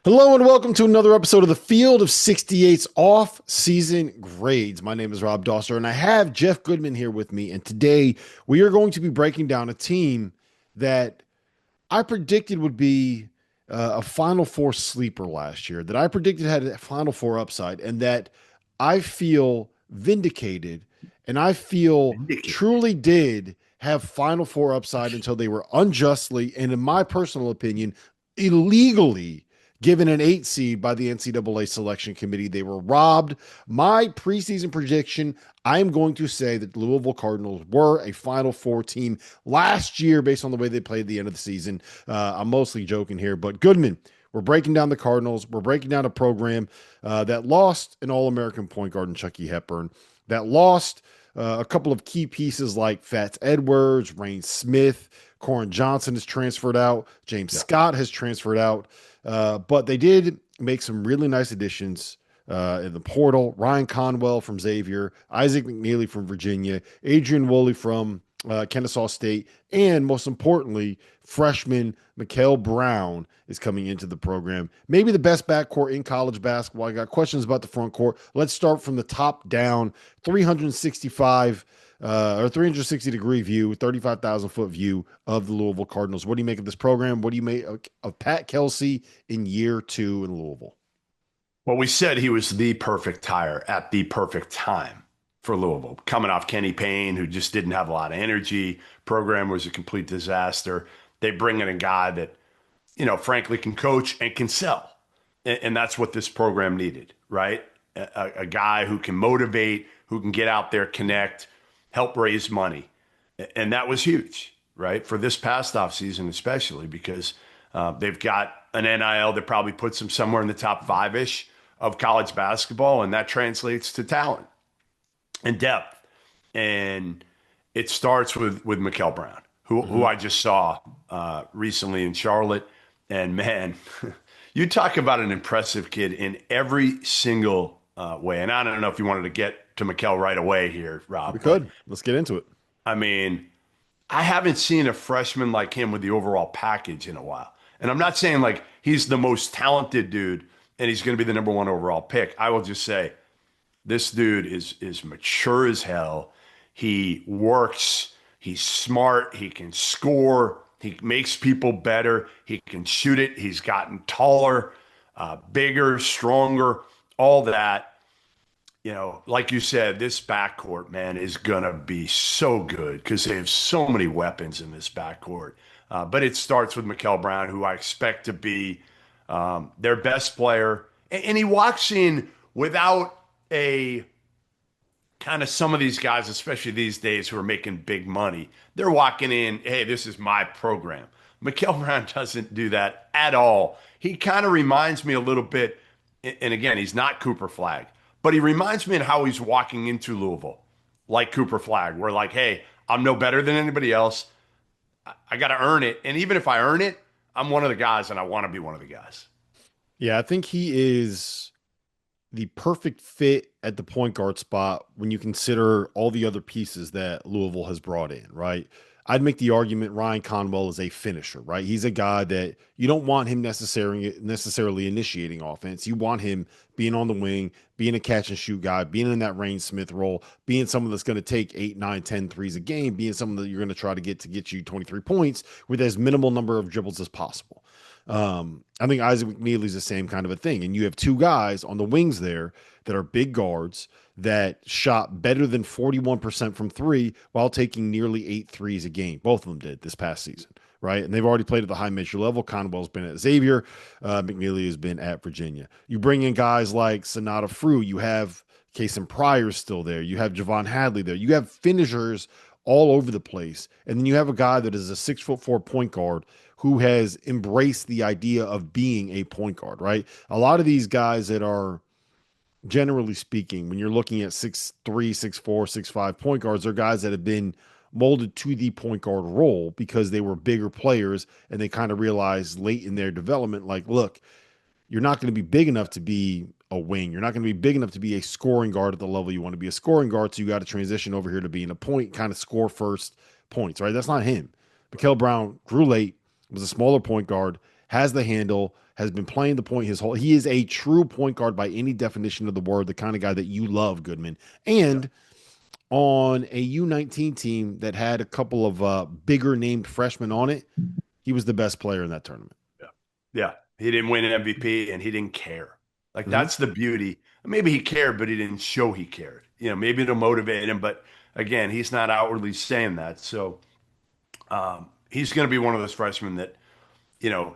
Hello and welcome to another episode of the Field of 68's off-season grades. My name is Rob Dosser and I have Jeff Goodman here with me. And today we are going to be breaking down a team that I predicted would be a Final Four sleeper last year, that I predicted had a Final Four upside, and that I feel vindicated and I feel truly did have Final Four upside until they were unjustly and, in my personal opinion, illegally given an 8 seed by the NCAA selection committee. They were robbed. My preseason prediction, I am going to say that the Louisville Cardinals were a Final Four team last year based on the way they played at the end of the season. I'm mostly joking here, but Goodman, we're breaking down the Cardinals. We're breaking down a program that lost an All-American point guard in Chucky Hepburn, that lost a couple of key pieces like Fats Edwards, Rain Smith, Corin Johnson has transferred out, James Scott has transferred out. But they did make some really nice additions in the portal. Ryan Conwell from Xavier, Isaac McNeely from Virginia, Adrian Woolley from Kennesaw State, and most importantly, freshman Mikael Brown is coming into the program. Maybe the best backcourt in college basketball. I got questions about the front court. Let's start from the top down, 360-degree view, 35,000-foot view of the Louisville Cardinals. What do you make of this program? What do you make of Pat Kelsey in year 2 in Louisville? Well, we said he was the perfect hire at the perfect time for Louisville. Coming off Kenny Payne, who just didn't have a lot of energy. Program was a complete disaster. They bring in a guy that, frankly, can coach and can sell. And that's what this program needed, right? A guy who can motivate, who can get out there, connect, help raise money. And that was huge, right? For this past offseason, especially because they've got an NIL that probably puts them somewhere in the top 5-ish of college basketball. And that translates to talent and depth. And it starts with Mikael Brown, who I just saw recently in Charlotte. And man, you talk about an impressive kid in every single way. And I don't know if you wanted to get to Mikael right away here, Rob. We could. Let's get into it. I mean, I haven't seen a freshman like him with the overall package in a while. And I'm not saying like he's the most talented dude and he's going to be the number 1 overall pick. I will just say this dude is mature as hell. He works. He's smart. He can score. He makes people better. He can shoot it. He's gotten taller, bigger, stronger, all that. Like you said, this backcourt, man, is going to be so good because they have so many weapons in this backcourt. But it starts with Mikael Brown, who I expect to be their best player. And he walks in without a kind of some of these guys, especially these days who are making big money. They're walking in, hey, this is my program. Mikael Brown doesn't do that at all. He kind of reminds me a little bit, and again, he's not Cooper Flagg, but he reminds me of how he's walking into Louisville, like Cooper Flagg. We're like, hey, I'm no better than anybody else. I got to earn it. And even if I earn it, I'm one of the guys and I want to be one of the guys. Yeah, I think he is the perfect fit at the point guard spot when you consider all the other pieces that Louisville has brought in, right? I'd make the argument Ryan Conwell is a finisher, right? He's a guy that you don't want him necessarily initiating offense. You want him being on the wing, being a catch and shoot guy, being in that Rain Smith role, being someone that's going to take 8, 9, 10 threes a game, being someone that you're going to try to get you 23 points with as minimal number of dribbles as possible. I think Isaac McNeely is the same kind of a thing. And you have 2 guys on the wings there that are big guards that shot better than 41% from 3 while taking nearly 8 threes a game. Both of them did this past season, right? And they've already played at the high major level. Conwell's been at Xavier. McNeely has been at Virginia. You bring in guys like Sonata Frew. You have Kason Pryor still there. You have Javon Hadley there. You have finishers all over the place. And then you have a guy that is a 6'4" point guard who has embraced the idea of being a point guard, right? A lot of these guys that are, generally speaking, when you're looking at 6'3", 6'4", 6'5" point guards, they're guys that have been molded to the point guard role because they were bigger players and they kind of realized late in their development, like, look, you're not going to be big enough to be a wing. You're not going to be big enough to be a scoring guard at the level you want to be a scoring guard. So you got to transition over here to being a point, kind of score first points, right? That's not him. Mikael Brown grew late, was a smaller point guard, has the handle, has been playing the point his whole. He is a true point guard by any definition of the word, the kind of guy that you love, Goodman. Yeah. And on a U19 team that had a couple of bigger named freshmen on it, he was the best player in that tournament. Yeah. Yeah. He didn't win an MVP and he didn't care. Like Mhm. that's the beauty. Maybe he cared, but he didn't show he cared. Maybe it'll motivate him, but again, he's not outwardly saying that. So he's going to be one of those freshmen that,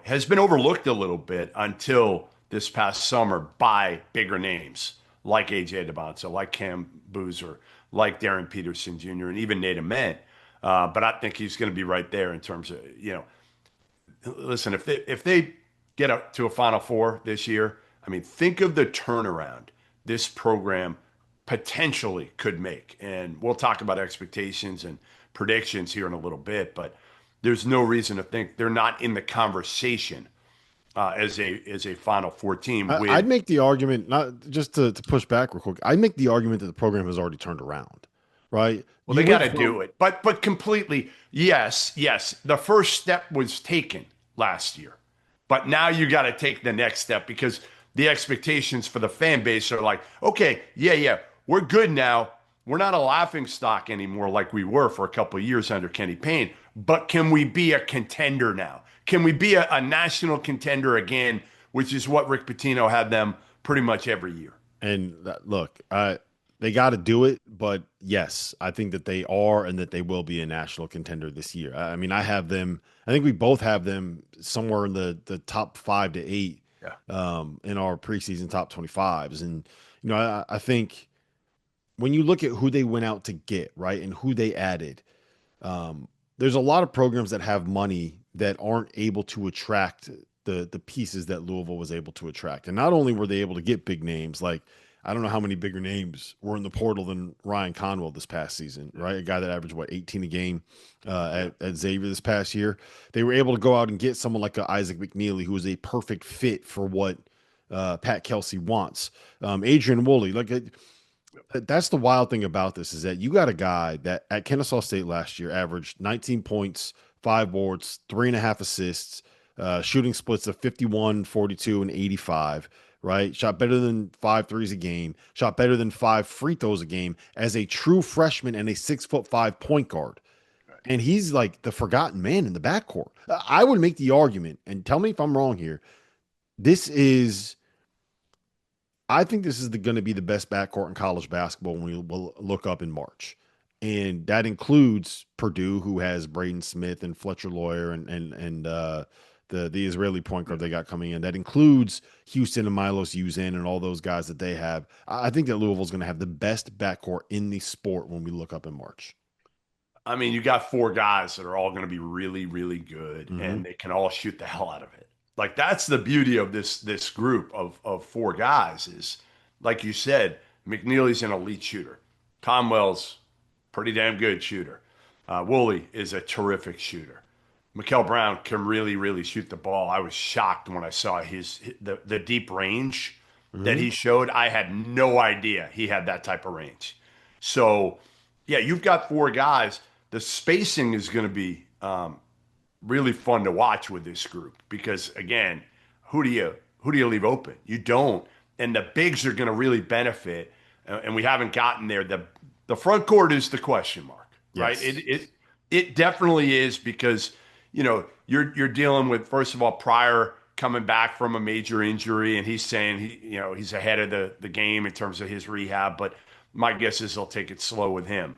has been overlooked a little bit until this past summer by bigger names like AJ DeBonzo, like Cam Boozer, like Darren Peterson Jr., and even Nate Ament. But I think he's going to be right there in terms of, listen, if they get up to a Final Four this year, I mean, think of the turnaround this program potentially could make. And we'll talk about expectations and predictions here in a little bit, but there's no reason to think they're not in the conversation as a Final Four team with. I'd make the argument, not just to push back real quick. I'd make the argument that the program has already turned around, right? Well, You they got went to from do it, but completely. Yes, yes. The first step was taken last year, but now you got to take the next step because the expectations for the fan base are like, okay, yeah, yeah, we're good now. We're not a laughing stock anymore like we were for a couple of years under Kenny Payne. But can we be a contender now? Can we be a national contender again, which is what Rick Pitino had them pretty much every year? and look, they got to do it, but yes, I think that they are and that they will be a national contender this year. I mean, I have them. I think we both have them somewhere in the top 5 to 8 Yeah. in our preseason top 25s, and I think when you look at who they went out to get, right, and who they added, there's a lot of programs that have money that aren't able to attract the pieces that Louisville was able to attract. And not only were they able to get big names, like I don't know how many bigger names were in the portal than Ryan Conwell this past season, right? A guy that averaged 18 a game at Xavier this past year. They were able to go out and get someone like a Isaac McNeely, who is a perfect fit for what Pat Kelsey wants. Adrian Woolley, that's the wild thing about this is that you got a guy that at Kennesaw State last year averaged 19 points, 5 boards, 3.5 assists, shooting splits of 51, 42, and 85, right? Shot better than 5 threes a game, shot better than 5 free throws a game as a true freshman and a 6'5" point guard. And he's like the forgotten man in the backcourt. I would make the argument, and tell me if I'm wrong here. This is I think this is going to be the best backcourt in college basketball when we will look up in March. And that includes Purdue, who has Braden Smith and Fletcher Lawyer and the Israeli point guard they got coming in. That includes Houston and Milos Uzan and all those guys that they have. I think that Louisville's going to have the best backcourt in the sport when we look up in March. I mean, you got four guys that are all going to be really, really good, Mm-hmm. and they can all shoot the hell out of it. Like that's the beauty of this group of four guys is, like you said, McNeely's an elite shooter. Conwell's pretty damn good shooter. Woolley is a terrific shooter. Mikel Brown can really, really shoot the ball. I was shocked when I saw the deep range that Mm-hmm. he showed. I had no idea he had that type of range. So, yeah, you've got four guys. The spacing is going to be really fun to watch with this group because, again, who do you leave open? You don't, and the bigs are going to really benefit. And we haven't gotten there. The front court is the question mark, right? Yes. It definitely is because you're dealing with, first of all, Pryor coming back from a major injury, and he's saying he's ahead of the game in terms of his rehab, but my guess is they'll take it slow with him.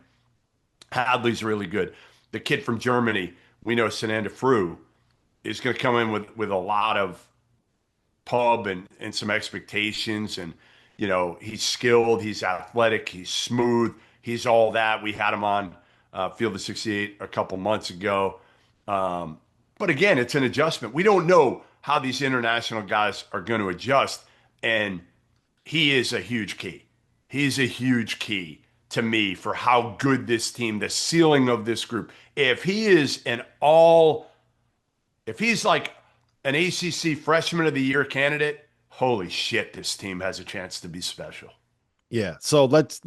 Hadley's really good. The kid from Germany, we know Sananda Fru, is going to come in with a lot of pub and some expectations. And, he's skilled, he's athletic, he's smooth, he's all that. We had him on Field of 68 a couple months ago. But again, it's an adjustment. We don't know how these international guys are going to adjust. And he is a huge key. He's a huge key to me for how good this team, the ceiling of this group. If he's like an ACC Freshman of the Year candidate, holy shit, this team has a chance to be special. Yeah. So let's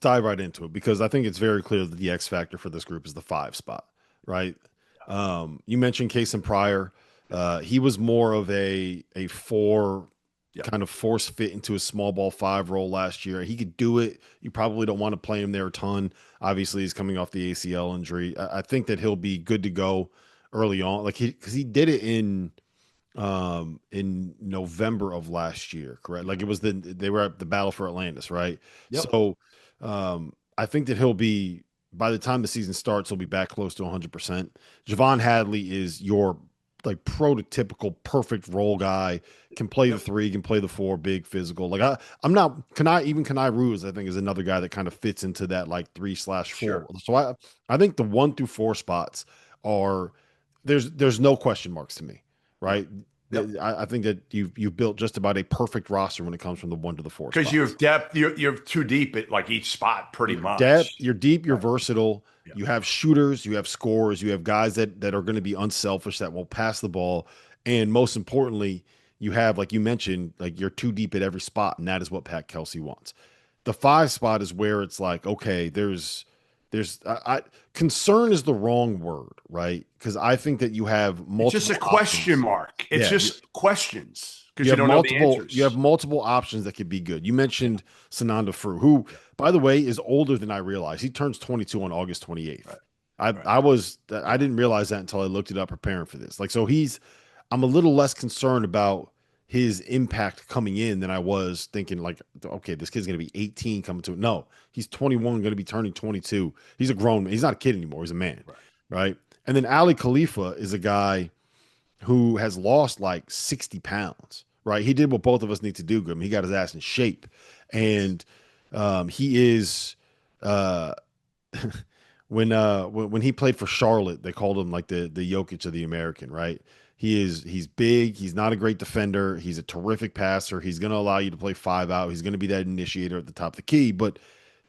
dive right into it because I think it's very clear that the X factor for this group is the 5 spot, right? You mentioned Case and Pryor. He was more of a four Yeah. kind of force fit into a small ball five role last year. He could do it. You probably don't want to play him there a ton. Obviously, he's coming off the ACL injury. I think that he'll be good to go early on, like because he did it in November of last year, correct? Like it was they were at the battle for Atlantis, right? Yep. So I think that he'll be by the time the season starts, he'll be back close to 100%. Javon Hadley is your like prototypical perfect role guy, can play the Yep. three, can play the four, big physical. Like I'm not Kanai Ruse, I think is another guy that kind of fits into that like 3/4. Sure. So I think the 1 through 4 spots are there's no question marks to me, Yep. right? Yep. I think that you've built just about a perfect roster when it comes from the 1 to the 4 Because you have spots. depth, you're too deep at like each spot, pretty You're depth, much. you're deep, you're Right. versatile. Yeah. You have shooters, you have scorers, you have guys that are going to be unselfish, that will pass the ball, and most importantly, you have like you mentioned, like you're too deep at every spot, and that is what Pat Kelsey wants. The 5 spot is where it's like, okay, concern is the wrong word, right? Because I think that you have It's just a multiple question options. mark. It's Yeah, just questions because you don't know the you have answers. multiple options that could be good. You Yeah. mentioned Sananda Fru, who, Yeah. by the way, is older than I realized. He turns 22 on August 28th. Right. I Right. I I didn't realize that until I looked it up preparing for this. Like so I'm a little less concerned about his impact coming in than I was thinking like, okay, this kid's gonna be 18 coming to it. No, he's 21, gonna be turning 22. He's a grown man. He's not a kid anymore, he's a man, Right. right? And then Ali Khalifa is a guy who has lost like 60 pounds, right? He did what both of us need to do. Good. He got his ass in shape. Yes. And he is uh when he played for Charlotte, they called him like the Jokic of the American, right? He's big, he's not a great defender, he's a terrific passer. He's gonna allow you to play 5 out. He's gonna be that initiator at the top of the key, but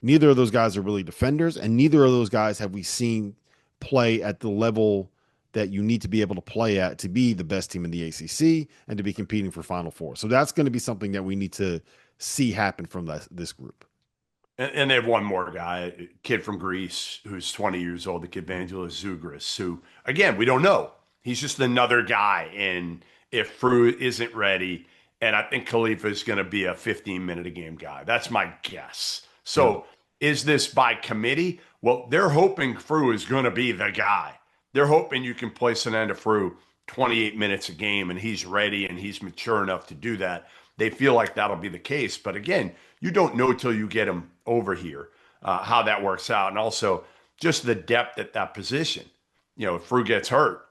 neither of those guys are really defenders, and neither of those guys have we seen play at the level that you need to be able to play at to be the best team in the ACC and to be competing for Final Four. So that's going to be something that we need to see happen from this group. And they have one more guy, a kid from Greece who's 20 years old, the kid Evangelos Zougris, who, again, we don't know. He's just another guy. And if Fru isn't ready, and I think Khalifa is going to be a 15-minute a game guy. That's my guess. Yep. So is this by committee? Well, they're hoping Fru is going to be the guy. They're hoping you can play Sananda Fru 28 minutes a game and he's ready and he's mature enough to do that. They feel like that'll be the case. But again, you don't know till you get him over here how that works out. And also just the depth at that position. You know, if Fru gets hurt,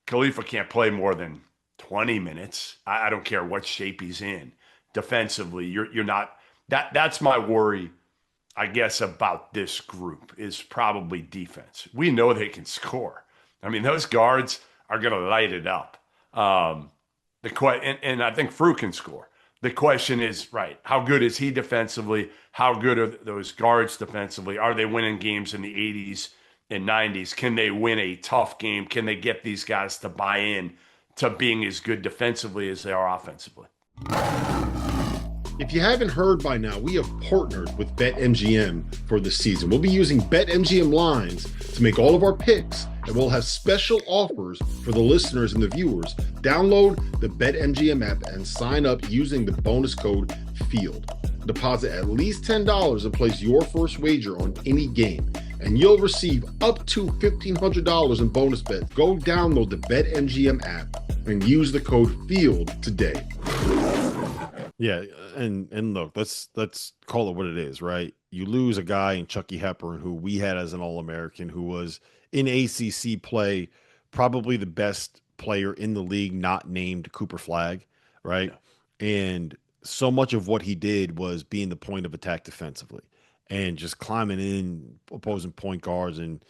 Khalifa can't play more than 20 minutes. I don't care what shape he's in. Defensively, you're not that's my worry, I guess, about this group is probably defense. We know they can score. I mean, those guards are going to light it up. And I think Fru can score. The question is, right, how good is he defensively? How good are those guards defensively? Are they winning games in the 80s and 90s? Can they win a tough game? Can they get these guys to buy in to being as good defensively as they are offensively? If you haven't heard by now, we have partnered with BetMGM for the season. We'll be using BetMGM lines to make all of our picks, and we'll have special offers for the listeners and the viewers. Download the BetMGM app and sign up using the bonus code FIELD. Deposit at least $10 and place your first wager on any game, and you'll receive up to $1,500 in bonus bets. Go download the BetMGM app and use the code FIELD today. Yeah, and look, let's call it what it is, right? You lose a guy in Chucky Hepburn who we had as an All-American who was in ACC play, probably the best player in the league, not named Cooper Flagg, right? Yeah. And so much of what he did was being the point of attack defensively and just climbing in opposing point guards and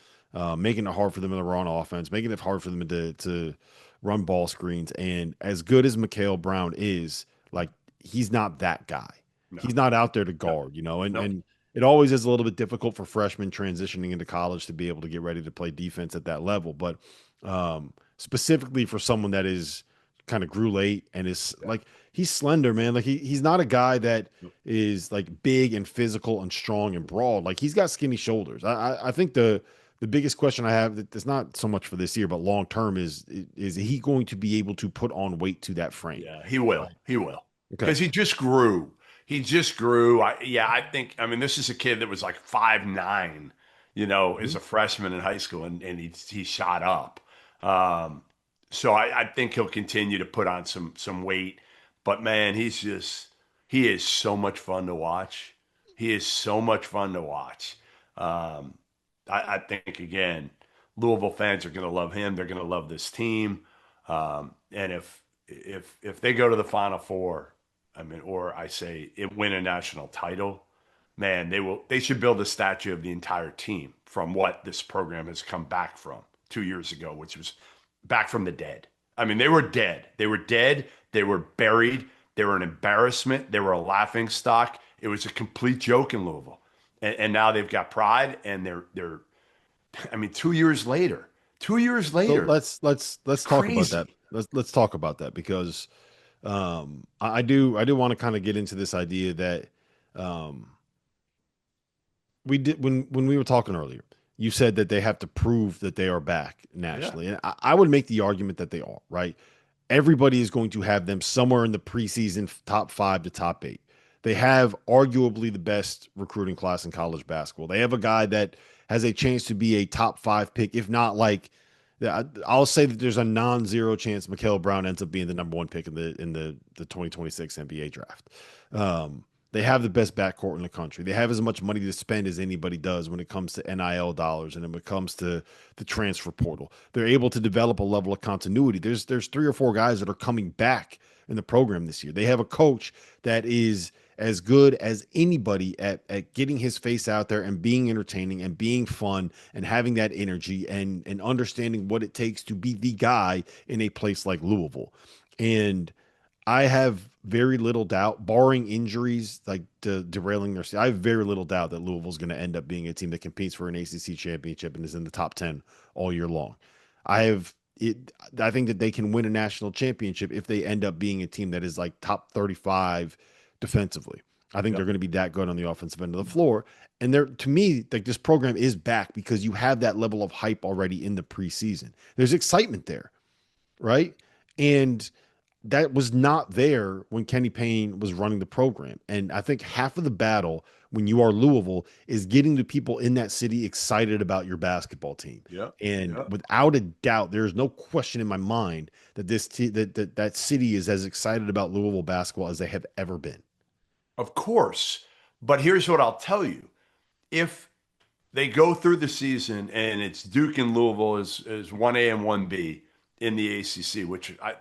making it hard for them to run offense, making it hard for them to run ball screens. And as good as Mikhail Brown is, like he's not that guy. No, He's not out there to no, guard, and no. it always is a little bit difficult for freshmen transitioning into college to be able to get ready to play defense at that level. But specifically for someone that is kind of grew late and is Yeah. like he's slender, man. Like he's not a guy that No. is like big and physical and strong and broad. Like he's got skinny shoulders. I think the biggest question I have that's not so much for this year, but long term is he going to be able to put on weight to that frame? Yeah, he will. Right. He will. Okay. Because he just grew. He just grew. I think, I mean, this is a kid that was like 5'9", as Mhm. a freshman in high school, and he shot up. Um, so I think he'll continue to put on some weight. But man, he is so much fun to watch. He is so much fun to watch. Um, I think again, Louisville fans are going to love him. They're going to love this team. And if they go to the Final Four, I mean, or I say it win a national title, man, they should build a statue of the entire team from what this program has come back from 2 years ago, which was back from the dead. I mean, they were dead. They were dead. They were buried. They were an embarrassment. They were a laughing stock. It was a complete joke in Louisville. And now they've got pride, and they're I mean, 2 years later, 2 years So later, let's talk about that. crazy. Let's talk about that because I do want to kind of get into this idea that um, we did when we were talking earlier. You said that they have to prove that they are back Yeah. nationally, and I would make the argument that they are. Right, everybody is going to have them somewhere in the preseason top five to top eight. They have arguably the best recruiting class in college basketball. They have a guy that has a chance to be a top five pick, if not like. I'll say that there's a non-zero chance Mikael Brown ends up being the number one pick in the 2026 NBA draft. They have the best backcourt in the country. They have as much money to spend as anybody does when it comes to NIL dollars and when it comes to the transfer portal. They're able to develop a level of continuity. There's three or four guys that are coming back in the program this year. They have a coach that is as good as anybody at getting his face out there and being entertaining and being fun and having that energy and understanding what it takes to be the guy in a place like Louisville. And I have very little doubt, barring injuries like derailing their season, I have very little doubt that Louisville's going to end up being a team that competes for an ACC championship and is in the top 10 all year long. I have it. I think that they can win a national championship if they end up being a team that is like top 35 defensively. I think they're Yep. going to be that good on the offensive end of the floor. And they're, to me, like this program is back because you have that level of hype already in the preseason. There's excitement there, right? And that was not there when Kenny Payne was running the program. And I think half of the battle when you are Louisville is getting the people in that city excited about your basketball team. Yep. And Yep. without a doubt, there's no question in my mind that that city is as excited about Louisville basketball as they have ever been. Of course. But here's what I'll tell you. If they go through the season and it's Duke and Louisville is 1A and 1B in the ACC, which I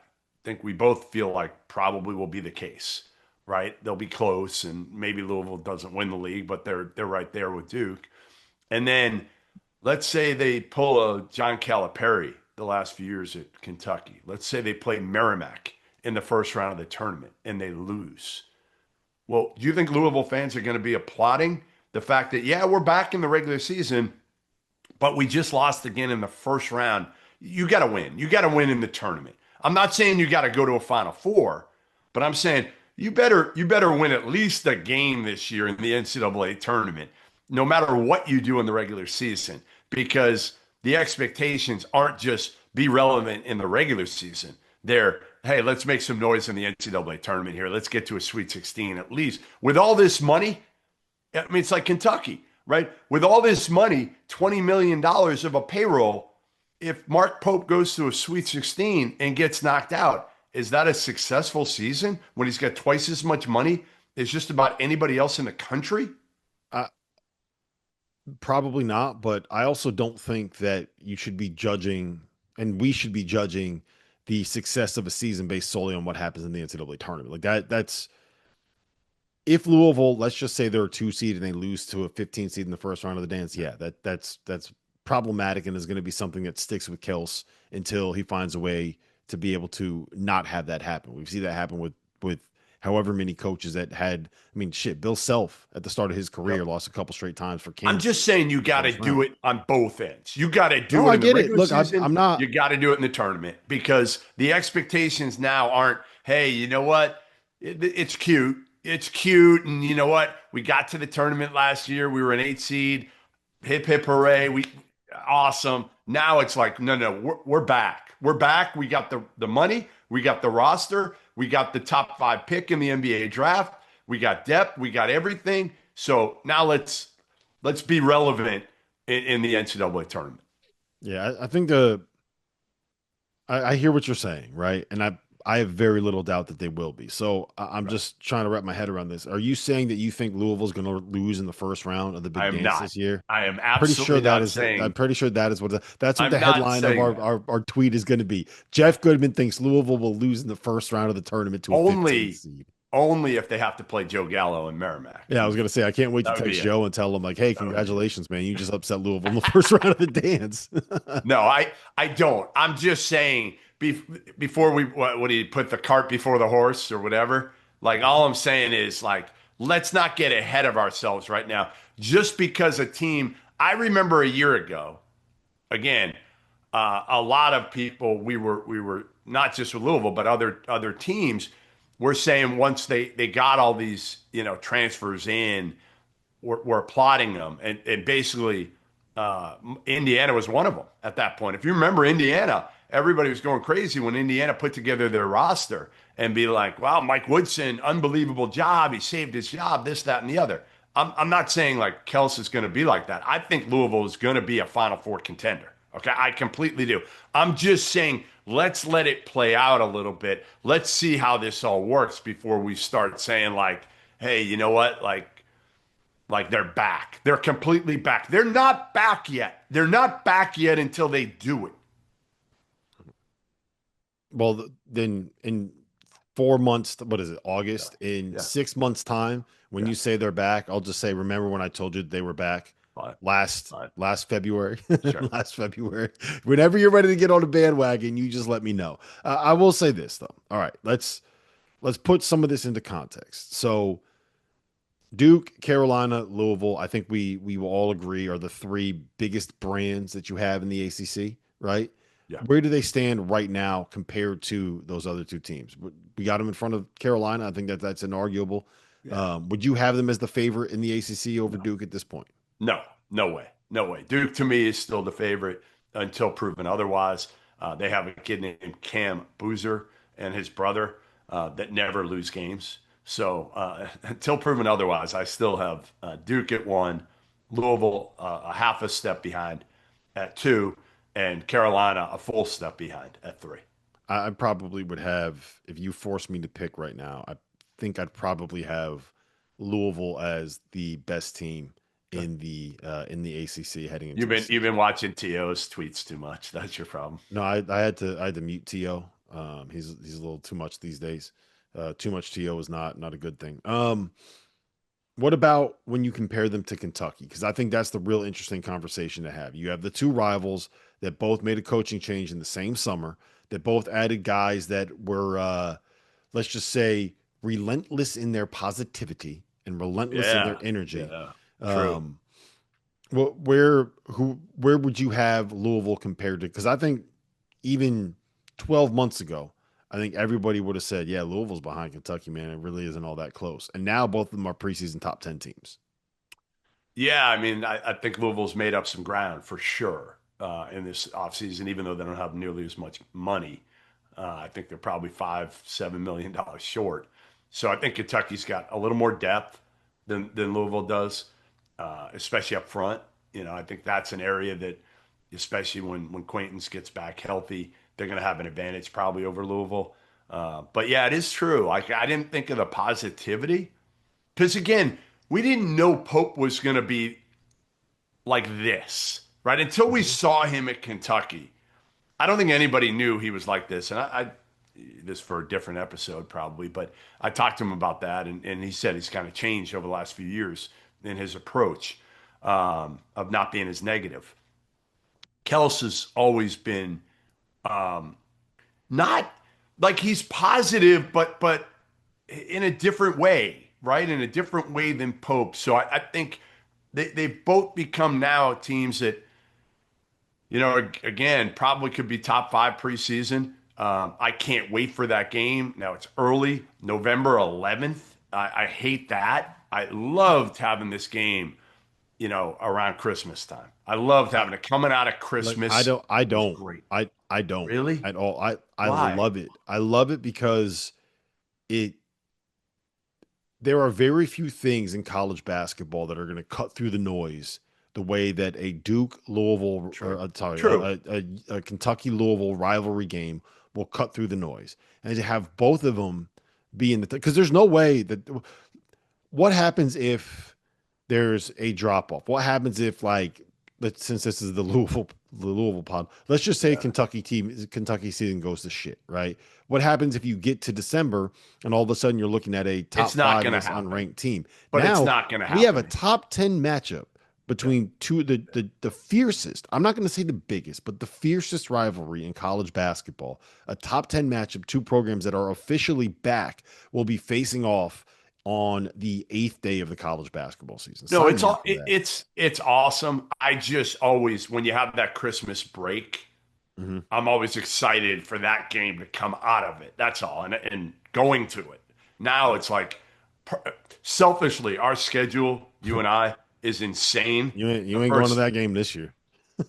think we both feel like probably will be the case, right? They'll be close, and maybe Louisville doesn't win the league, but they're right there with Duke. And then let's say they pull a John Calipari the last few years at Kentucky. Let's say they play Merrimack in the first round of the tournament and they lose. Well, do you think Louisville fans are going to be applauding the fact that, yeah, we're back in the regular season, but we just lost again in the first round? You got to win. You got to win in the tournament. I'm not saying you got to go to a Final Four, but I'm saying you better win at least a game this year in the NCAA tournament, no matter what you do in the regular season, because the expectations aren't just be relevant in the regular season. They're, hey, let's make some noise in the NCAA tournament here. Let's get to a Sweet 16 at least. With all this money, I mean, it's like Kentucky, right? With all this money, $20 million of a payroll, if Mark Pope goes to a Sweet 16 and gets knocked out, is that a successful season when he's got twice as much money as just about anybody else in the country? Uh, Probably not, but I also don't think that you should be judging, and we should be judging the success of a season based solely on what happens in the NCAA tournament. Like that's if Louisville, let's just say they're a two seed and they lose to a 15 seed in the first round of the dance, yeah, that's problematic and is going to be something that sticks with Kels until he finds a way to be able to not have that happen. We've seen that happen with however many coaches that had. I mean, shit, Bill Self at the start of his career Yep. lost a couple straight times for I'm Kansas just saying you in the got to first do round. it on both ends. You got to No, do it I in the get it. regular Look, I'm season. not. You got to do it in the tournament because the expectations now aren't, hey, you know what? It's cute. It's cute. And you know what? We got to the tournament last year. We were an 8 seed. Hip, hip, hooray. awesome. Now it's like, no, no, we're back. We're back. We got the money. We got the roster. We got the top 5 pick in the NBA draft. We got depth. We got everything. So now let's be relevant in the NCAA tournament. Yeah, I think I hear what you're saying, right? And I have very little doubt that they will be. So I'm Right. just trying to wrap my head around this. Are you saying that you think Louisville's going to lose in the first round of the I Big am Dance not. this year? I am Pretty sure absolutely that not is. I'm saying. pretty sure that is that's what the I'm not headline of saying that. our tweet is going to be. Jeff Goodman thinks Louisville will lose in the first round of the tournament to a 15 Only, seed. only if they have to play Joe Gallo and Merrimack. Yeah, I was going to say I can't wait to That would be text it. Joe and tell him like, "Hey, That would be it. congratulations, man! You just upset Louisville in the first round of the dance." No, I don't. I'm just saying before we what do you put the cart before the horse or whatever? Like all I'm saying is like let's not get ahead of ourselves right now. Just because a team, I remember a year ago, again, a lot of people we were not just with Louisville but other teams were saying once they got all these transfers in, were plotting them, and basically Indiana was one of them at that point. If you remember Indiana, everybody was going crazy when Indiana put together their roster and be like, wow, Mike Woodson, unbelievable job. He saved his job, this, that, and the other. I'm not saying like Kels is going to be like that. I think Louisville is going to be a Final Four contender. Okay, I completely do. I'm just saying let's let it play out a little bit. Let's see how this all works before we start saying like, hey, you know what? Like they're back. They're completely back. They're not back yet. They're not back yet until they do it. Well, then in 4 months, what is it, Yeah. August? In Yeah. 6 months' time, when Yeah. you say they're back, I'll just say, remember when I told you they were back Fine. Fine. last February? Sure. Last February. Whenever you're ready to get on the bandwagon, you just let me know. I will say this though. All right, let's put some of this into context. So Duke, Carolina, Louisville, I think we will all agree are the three biggest brands that you have in the ACC, right? Yeah. Where do they stand right now compared to those other two teams? We got them in front of Carolina. I think that's inarguable. Yeah. Would you have them as the favorite in the ACC over No. Duke at this point? No. No way. No way. Duke to me is still the favorite until proven otherwise. They have a kid named Cam Boozer and his brother that never lose games. So until proven otherwise, I still have Duke at 1, Louisville a half a step behind at 2, and Carolina a full step behind at 3. I probably would have, if you forced me to pick right now, I think I'd probably have Louisville as the best team in the ACC heading into You've the been you've season. been watching To's tweets too much. That's your problem. No, I had to mute To. He's a little too much these days. Too much To is not a good thing. What about when you compare them to Kentucky? Because I think that's the real interesting conversation to have. You have the two rivals that both made a coaching change in the same summer, that both added guys that were, let's just say, relentless in their positivity and relentless in their Yeah, energy. yeah, true. Um, where would you have Louisville compared to? Because I think even 12 months ago, I think everybody would have said, yeah, Louisville's behind Kentucky, man. It really isn't all that close. And now both of them are preseason top 10 teams. Yeah, I mean, I think Louisville's made up some ground for sure in this offseason, even though they don't have nearly as much money. I think they're probably $5-7 million short. So I think Kentucky's got a little more depth than Louisville does, especially up front. I think that's an area that, especially when Quaintance gets back healthy, they're going to have an advantage probably over Louisville. But yeah, it is true. Like I didn't think of the positivity because again, we didn't know Pope was going to be like this, right? Until we Mhm. saw him at Kentucky. I don't think anybody knew he was like this. And this for a different episode probably, but I talked to him about that, and he said he's kind of changed over the last few years in his approach of not being as negative. Kels has always been not like he's positive, but in a different way, right? In a different way than Pope. So I think they've both become now teams that, again, probably could be top 5 preseason. I can't wait for that game. Now it's early, November 11th. I hate that. I loved having this game around Christmas time. I loved I, having it coming out of like Christmas. It was great. I don't Really? at all. I Why? love it. I love it because it there are very few things in college basketball that are going to cut through the noise the way that a Duke Louisville, or True. sorry, True. a Kentucky Louisville rivalry game will cut through the noise, and to have both of them be in the because there's no way that what happens if there's a drop off? What happens if since this is the Louisville pod, let's just say Yeah. Kentucky season goes to shit, right? What happens if you get to December and all of a sudden you're looking at a It's top not five going to less happen, unranked team? but it's Now not going to we have a happen. top 10 matchup Yeah. between two of the fiercest, I'm not going to say the biggest, but the fiercest rivalry in college basketball. A top 10 matchup, two programs that are officially back will be facing off on the eighth day of the college basketball season. No, Sign it's me up all for that. it's awesome. I just always when you have that Christmas break, Hmm. I'm always excited for that game to come out of it. That's all. And going to it. Now it's like selfishly, our schedule, you and I, is insane. The You ain't going to first, that game this year. yeah,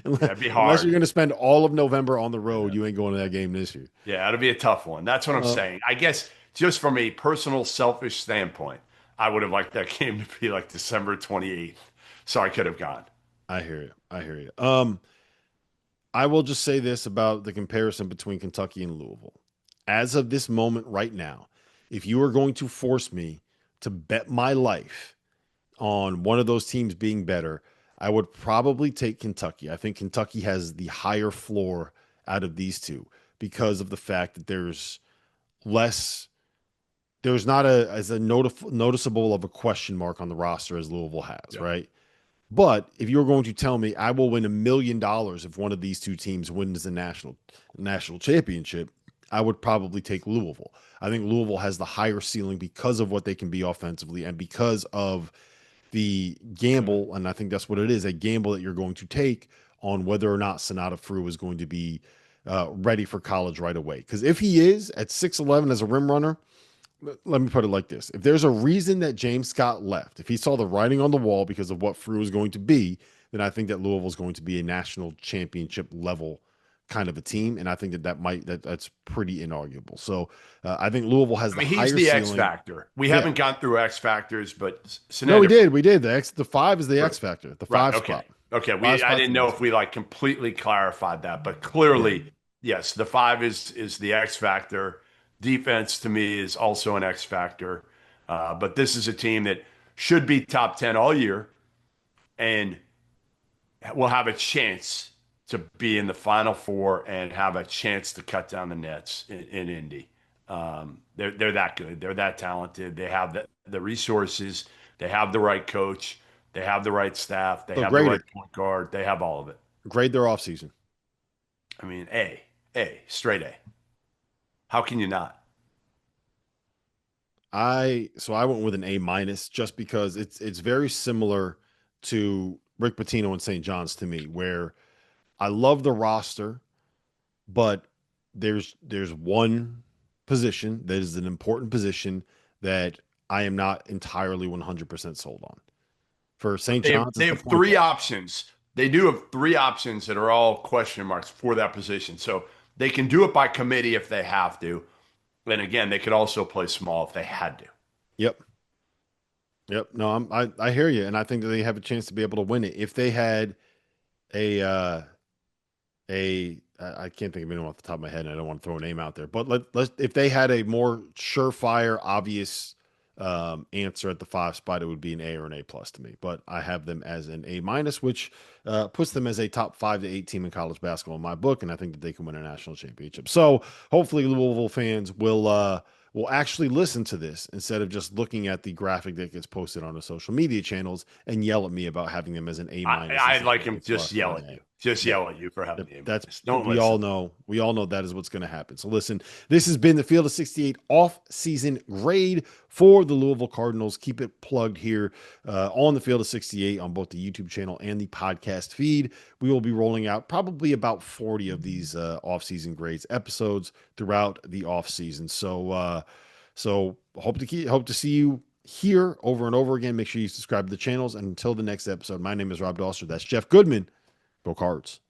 unless, it'd be unless you're hard. going to spend all of November on the road, Yeah, you ain't going to that game this year. yeah, it'll be a tough one. That's what I'm Uh, saying. I guess just from a personal, selfish standpoint, I would have liked that game to be like December 28th, so I could have gone. I hear you. I hear you. I will just say this about the comparison between Kentucky and Louisville. As of this moment right now, if you are going to force me to bet my life on one of those teams being better, I would probably take Kentucky. I think Kentucky has the higher floor out of these two because of the fact that less there's not a noticeable of a question mark on the roster as Louisville has, Yeah. right? But if you're going to tell me I will win $1 million if one of these two teams wins the national championship, I would probably take Louisville. I think Louisville has the higher ceiling because of what they can be offensively and because of the Okay. gamble, and I think that's what it is, a gamble that you're going to take on whether or not Sonata Frew is going to be ready for college right away. Because if he is at 6'11 as a rim runner, let me put it like this. If there's a reason that James Scott left, if he saw the writing on the wall because of what Frew is going to be, then I think that Louisville is going to be a national championship level kind of a team. And I think that's pretty inarguable. So I think Louisville has I the mean, he's higher the X ceiling. factor. We Yeah. haven't gone through X factors, but No, we Sinander, did. We did. The five is the right, X factor, the right, five okay, spot. okay. Five I spot's didn't the know X if we factor. like completely clarified that, but Yeah. clearly, yes, the five is the X factor. Defense to me is also an X factor, but this is a team that should be top 10 all year and will have a chance to be in the Final Four and have a chance to cut down the nets in Indy. They're that good. They're that talented. They have the resources. They have the right coach. They have the right staff. They So have the grade right it. point guard. They have all of it. Grade their offseason. I mean, straight A. How can you not? I went with an A minus just because it's very similar to Rick Pitino and St. John's to me, where I love the roster, but there's one position that is an important position that I am not entirely 100% sold on. For But St. John's, they it's the have point three guard. options. They do have three options that are all question marks for that position. So they can do it by committee if they have to. And again, they could also play small if they had to. Yep. Yep. No, I hear you, and I think that they have a chance to be able to win it if they had a I can't think of anyone off the top of my head, and I don't want to throw a name out there, but let's if they had a more surefire, obvious answer at the five spot, it would be an A or an A plus to me. But I have them as an A minus, which puts them as a top 5 to 8 team in college basketball in my book, and I think that they can win a national championship. So hopefully, Louisville fans will actually listen to this instead of just looking at the graphic that gets posted on the social media channels and yell at me about having them as an A minus I'd instead like of an him A just plus or yell an at A. you. Just Yeah. yell at you for having the A That's minus. Don't we listen. all know. We all know that is what's going to happen. So listen, this has been the Field of 68 off-season grade for the Louisville Cardinals. Keep it plugged here on the Field of 68 on both the YouTube channel and the podcast feed. We will be rolling out probably about 40 of these off-season grades episodes throughout the off-season. So hope to see you here over and over again. Make sure you subscribe to the channels. And until the next episode, my name is Rob Doster. That's Jeff Goodman. Go Cards.